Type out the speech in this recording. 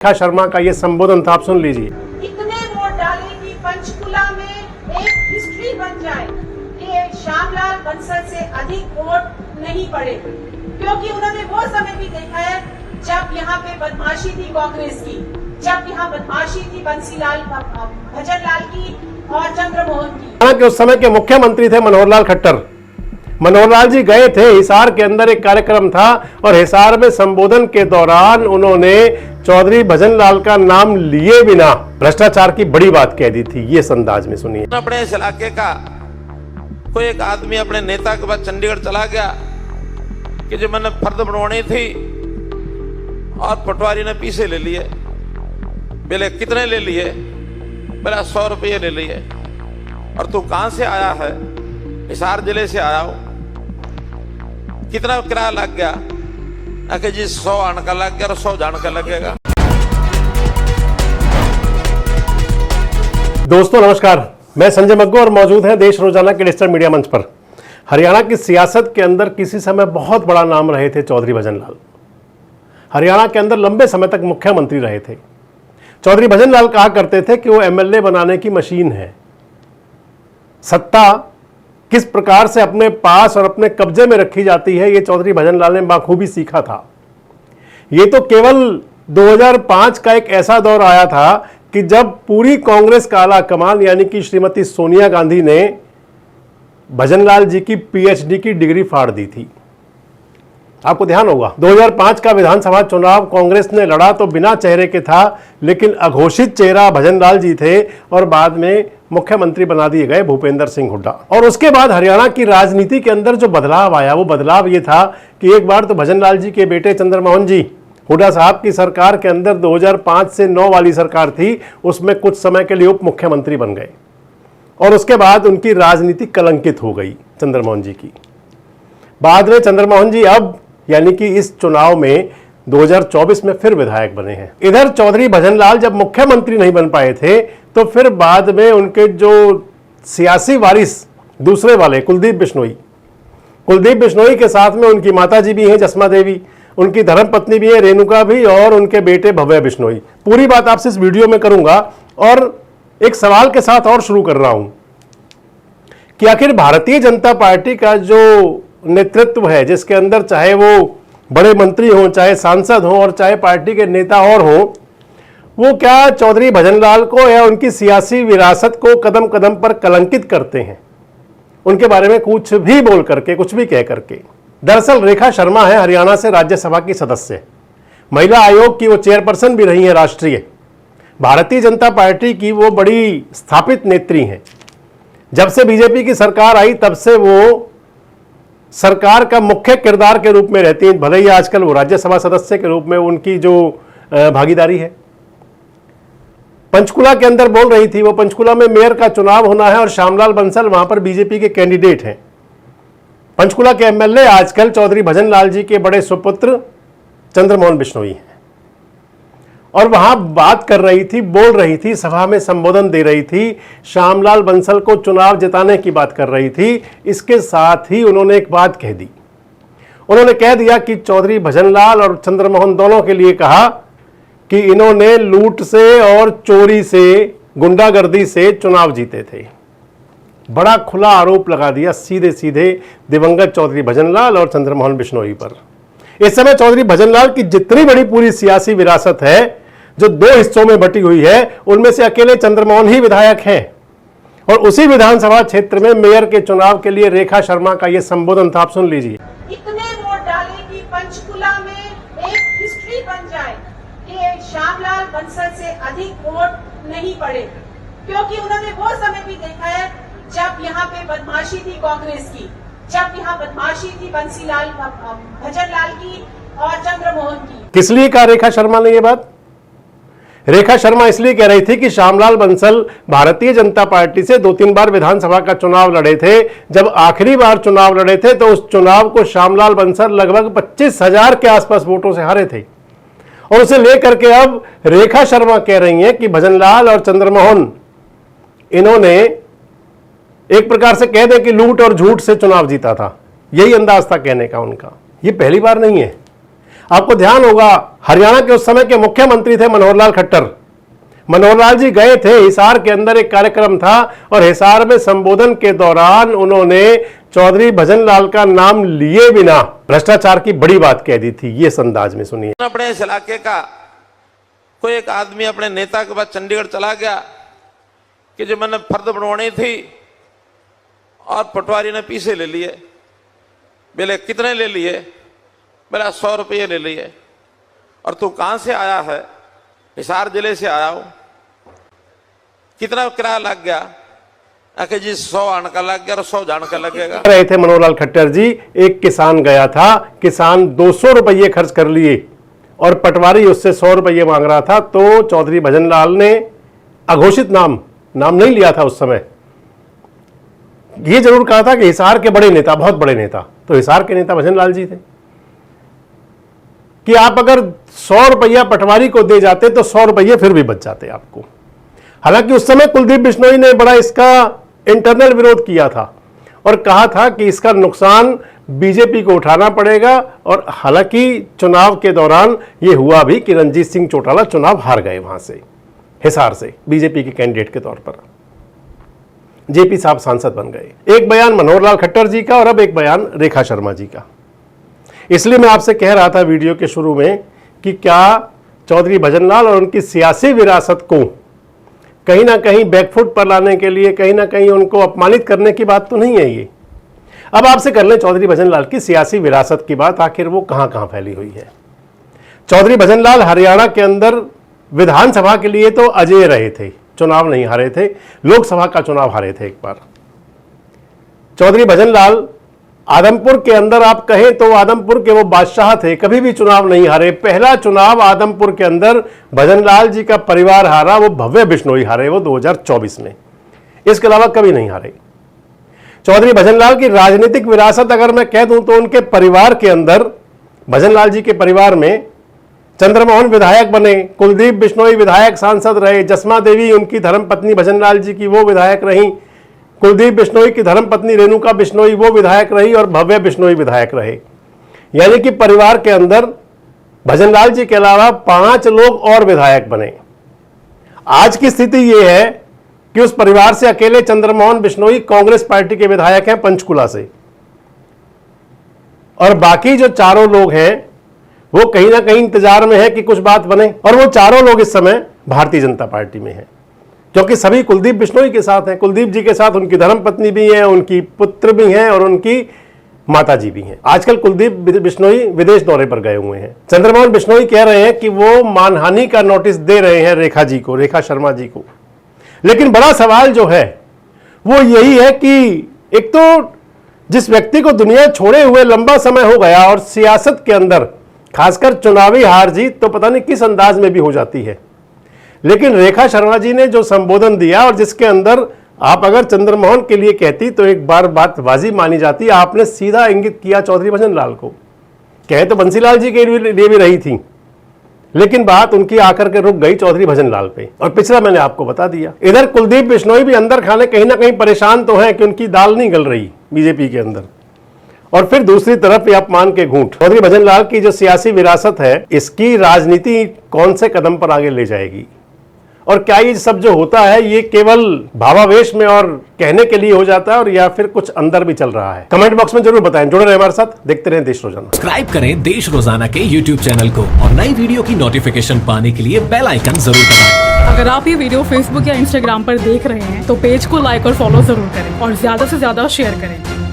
रेखा शर्मा का ये संबोधन था, आप सुन लीजिए। इतने वोट डाले कि पंचकुला में एक हिस्ट्री बन जाए कि श्यामलाल बंसल से अधिक वोट नहीं पड़े, क्योंकि उन्होंने वो समय भी देखा है जब यहाँ पे बदमाशी थी कांग्रेस की, जब यहाँ बदमाशी थी बंसीलाल भजनलाल की और चंद्रमोहन की। उस समय के मुख्यमंत्री थे मनोहर लाल खट्टर। मनोहर लाल जी गए थे, हिसार के अंदर एक कार्यक्रम था और हिसार में संबोधन के दौरान उन्होंने चौधरी भजनलाल का नाम लिए बिना भ्रष्टाचार की बड़ी बात कह दी थी। ये अंदाज में सुनिए। अपने इस इलाके का कोई एक आदमी अपने नेता के बाद चंडीगढ़ चला गया कि जो मैंने फर्द बनवानी थी और पटवारी ने पीछे ले लिए। बोले कितने ले लिए? बोला 100 रुपये ले लिए। और तू कहां से आया है? हिसार जिले से आया हूं। कितना किराया लग गया? कि जी 100 आने का लग गया और 100 जाने का लगेगा। दोस्तों नमस्कार, मैं संजय मग्गू और मौजूद हैं देश रोजाना के डिजिटल मीडिया मंच पर। हरियाणा की सियासत के अंदर किसी समय बहुत बड़ा नाम रहे थे चौधरी भजनलाल। हरियाणा के अंदर लंबे समय तक मुख्यमंत्री रहे थे। चौधरी भजनलाल कहा करते थे कि वो एमएलए बनाने की मशीन है। सत्ता किस प्रकार से अपने पास और अपने कब्जे में रखी जाती है, ये चौधरी भजनलाल ने बाखूबी सीखा था। ये तो केवल 2005 का एक ऐसा दौर आया था कि जब पूरी कांग्रेस का आला कमान यानी कि श्रीमती सोनिया गांधी ने भजनलाल जी की पीएचडी की डिग्री फाड़ दी थी। आपको ध्यान होगा 2005 का विधानसभा चुनाव कांग्रेस ने लड़ा तो बिना चेहरे के था, लेकिन अघोषित चेहरा भजनलाल जी थे और बाद में मुख्यमंत्री बना दिए गए भूपेंद्र सिंह हुड्डा। और उसके बाद हरियाणा की राजनीति के अंदर जो बदलाव आया, वो बदलाव ये था कि एक बार तो भजनलाल जी के बेटे चंद्रमोहन जी, हुड्डा साहब की सरकार के अंदर 2005 से 9 वाली सरकार थी, उसमें कुछ समय के लिए उप मुख्यमंत्री बन गए और उसके बाद उनकी राजनीति कलंकित हो गई चंद्रमोहन जी की। बाद में चंद्रमोहन जी अब यानी कि इस चुनाव में 2024 में फिर विधायक बने हैं। इधर चौधरी भजनलाल जब मुख्यमंत्री नहीं बन पाए थे तो फिर बाद में उनके जो सियासी वारिस दूसरे वाले कुलदीप बिश्नोई के साथ में उनकी माता जी भी हैं जसमा देवी, उनकी धर्मपत्नी भी है रेणुका भी, और उनके बेटे भव्य बिश्नोई। पूरी बात आपसे इस वीडियो में करूंगा और एक सवाल के साथ और शुरू कर रहा हूं कि आखिर भारतीय जनता पार्टी का जो नेतृत्व है, जिसके अंदर चाहे वो बड़े मंत्री हों, चाहे सांसद हों और चाहे पार्टी के नेता और हों, वो क्या चौधरी भजनलाल को या उनकी सियासी विरासत को कदम कदम पर कलंकित करते हैं, उनके बारे में कुछ भी बोल करके, कुछ भी कह करके। दरअसल रेखा शर्मा है हरियाणा से राज्यसभा की सदस्य, महिला आयोग की वो चेयरपर्सन भी रही है राष्ट्रीय। भारतीय जनता पार्टी की वो बड़ी स्थापित नेत्री हैं। जब से बीजेपी की सरकार आई तब से वो सरकार का मुख्य किरदार के रूप में रहती हैं, भले ही आजकल वो राज्यसभा सदस्य के रूप में उनकी जो भागीदारी है। पंचकुला के अंदर बोल रही थी वो, पंचकुला में मेयर का चुनाव होना है और श्यामलाल बंसल वहां पर बीजेपी के कैंडिडेट हैं। पंचकुला के एमएलए आजकल चौधरी भजनलाल जी के बड़े सुपुत्र चंद्रमोहन बिश्नोई हैं और वहां बात कर रही थी, बोल रही थी, सभा में संबोधन दे रही थी, श्यामलाल बंसल को चुनाव जिताने की बात कर रही थी। इसके साथ ही उन्होंने एक बात कह दी, उन्होंने कह दिया कि चौधरी भजनलाल और चंद्रमोहन दोनों के लिए कहा कि इन्होंने लूट से और चोरी से, गुंडागर्दी से चुनाव जीते थे। बड़ा खुला आरोप लगा दिया सीधे सीधे दिवंगत चौधरी भजनलाल और चंद्रमोहन बिश्नोई पर। इस समय चौधरी भजनलाल की जितनी बड़ी पूरी सियासी विरासत है, जो 2 हिस्सों में बटी हुई है, उनमें से अकेले चंद्रमोहन ही विधायक हैं। और उसी विधानसभा क्षेत्र में मेयर के चुनाव के लिए रेखा शर्मा का यह संबोधन था, आप सुन लीजिए। इतने वोट डाले कि पंचकुला में एक हिस्ट्री बन जाए कि श्यामलाल बंसल से अधिक वोट नहीं पड़े, क्योंकि उन्होंने वो समय भी देखा है जब यहाँ पे बदमाशी थी कांग्रेस की, जब यहाँ बदमाशी थी बंसीलाल भजनलाल की और चंद्रमोहन की। किस लिए कहा रेखा शर्मा ने ये बात? रेखा शर्मा इसलिए कह रही थी कि श्यामलाल बंसल भारतीय जनता पार्टी से 2-3 बार विधानसभा का चुनाव लड़े थे। जब आखिरी बार चुनाव लड़े थे तो उस चुनाव को श्यामलाल बंसल लगभग 25,000 के आसपास वोटों से हारे थे। और उसे लेकर के अब रेखा शर्मा कह रही हैं कि भजनलाल और चंद्रमोहन इन्होंने एक प्रकार से कह दें कि लूट और झूठ से चुनाव जीता था। यही अंदाज था कहने का उनका। ये पहली बार नहीं है। आपको ध्यान होगा हरियाणा के उस समय के मुख्यमंत्री थे मनोहर लाल खट्टर। मनोहर लाल जी गए थे, हिसार के अंदर एक कार्यक्रम था और हिसार में संबोधन के दौरान उन्होंने चौधरी भजन लाल का नाम लिए बिना भ्रष्टाचार की बड़ी बात कह दी थी। ये इस अंदाज में सुनिए। अपने इस इलाके का कोई एक आदमी अपने नेता के बाद चंडीगढ़ चला गया कि जो मैंने फर्द बनवानी थी और पटवारी ने पैसे ले लिए। बोले कितने ले लिए? बोला 100 रुपये ले लिए। और तू कहां से आया है? हिसार जिले से आया हूं। कितना किराया लग गया? आके जी 100 आने का लग गया और 100 जाने का लगेगा। रहे थे मनोहर लाल खट्टर जी, एक किसान गया था, किसान 200 रुपये खर्च कर लिए और पटवारी उससे 100 रुपये मांग रहा था, तो चौधरी भजन लाल ने अघोषित नाम नहीं लिया था उस समय। ये जरूर कहा था कि हिसार के बड़े नेता, बहुत बड़े नेता, तो हिसार के नेता भजन लाल जी थे कि आप अगर 100 रुपया पटवारी को दे जाते तो 100 रुपये फिर भी बच जाते आपको। हालांकि उस समय कुलदीप बिश्नोई ने बड़ा इसका इंटरनल विरोध किया था और कहा था कि इसका नुकसान बीजेपी को उठाना पड़ेगा। और हालांकि चुनाव के दौरान यह हुआ भी कि रणजीत सिंह चौटाला चुनाव हार गए वहां से, हिसार से, बीजेपी के कैंडिडेट के तौर पर। जेपी साहब सांसद बन गए। एक बयान मनोहर लाल खट्टर जी का और अब एक बयान रेखा शर्मा जी का। इसलिए मैं आपसे कह रहा था वीडियो के शुरू में कि क्या चौधरी भजन लाल और उनकी सियासी विरासत को कहीं ना कहीं बैकफुट पर लाने के लिए, कहीं ना कहीं उनको अपमानित करने की बात तो नहीं है ये। अब आपसे कर लें चौधरी भजन लाल की सियासी विरासत की बात, आखिर वो कहां कहां फैली हुई है। चौधरी भजन लाल हरियाणा के अंदर विधानसभा के लिए तो अजेय रहे थे, चुनाव नहीं हारे थे, लोकसभा का चुनाव हारे थे एक बार। चौधरी भजन लाल आदमपुर के अंदर आप कहें तो आदमपुर के वो बादशाह थे, कभी भी चुनाव नहीं हारे। पहला चुनाव आदमपुर के अंदर भजन लाल जी का परिवार हारा, वो भव्य बिश्नोई हारे, वो 2024 में। इसके अलावा कभी नहीं हारे। चौधरी भजन लाल की राजनीतिक विरासत अगर मैं कह दूं तो उनके परिवार के अंदर, भजन लाल जी के परिवार में चंद्रमोहन विधायक बने, कुलदीप बिश्नोई विधायक सांसद रहे, जसमा देवी उनकी धर्मपत्नी भजन लाल जी की वो विधायक रहीं, कुलदीप बिश्नोई की धर्मपत्नी रेणुका बिश्नोई वो विधायक रही और भव्य बिश्नोई विधायक रहे। यानी कि परिवार के अंदर भजन लाल जी के अलावा 5 लोग और विधायक बने। आज की स्थिति ये है कि उस परिवार से अकेले चंद्रमोहन बिश्नोई कांग्रेस पार्टी के विधायक हैं पंचकुला से, और बाकी जो चारों लोग हैं वो कहीं ना कहीं इंतजार में है कि कुछ बात बने। और वो चारों लोग इस समय भारतीय जनता पार्टी में हैं, क्योंकि सभी कुलदीप बिश्नोई के साथ हैं। कुलदीप जी के साथ उनकी धर्मपत्नी भी है, उनकी पुत्र भी हैं और उनकी माताजी भी हैं। आजकल कुलदीप बिश्नोई विदेश दौरे पर गए हुए हैं। चंद्रमोहन बिश्नोई कह रहे हैं कि वो मानहानि का नोटिस दे रहे हैं रेखा जी को, रेखा शर्मा जी को। लेकिन बड़ा सवाल जो है वो यही है कि एक तो जिस व्यक्ति को दुनिया छोड़े हुए लंबा समय हो गया और सियासत के अंदर खासकर चुनावी हार जीत तो पता नहीं किस अंदाज में भी हो जाती है, लेकिन रेखा शर्मा जी ने जो संबोधन दिया और जिसके अंदर आप अगर चंद्रमोहन के लिए कहती तो एक बार बात वाजी मानी जाती, आपने सीधा इंगित किया चौधरी भजन लाल को। कहे तो बंसीलाल जी के लिए भी रही थी, लेकिन बात उनकी आकर के रुक गई चौधरी भजन लाल पे, और पिछला मैंने आपको बता दिया। इधर कुलदीप बिश्नोई भी अंदर खाने कहीं ना कहीं परेशान तो हैं कि उनकी दाल नहीं गल रही बीजेपी के अंदर, और फिर दूसरी तरफ ये अपमान के घूंट। चौधरी भजन लाल की जो सियासी विरासत है, इसकी राजनीति कौन से कदम पर आगे ले जाएगी, और क्या ये सब जो होता है ये केवल भावावेश में और कहने के लिए हो जाता है, और या फिर कुछ अंदर भी चल रहा है? कमेंट बॉक्स में जरूर बताएं। जुड़े रहे हमारे साथ, देखते रहें देश रोजाना। सब्सक्राइब करें देश रोजाना के YouTube चैनल को और नई वीडियो की नोटिफिकेशन पाने के लिए बेल आइकन जरूर दबाएं। अगर आप ये वीडियो Facebook या Instagram पर देख रहे हैं तो पेज को लाइक और फॉलो जरूर करें और ज्यादा से ज्यादा शेयर करें।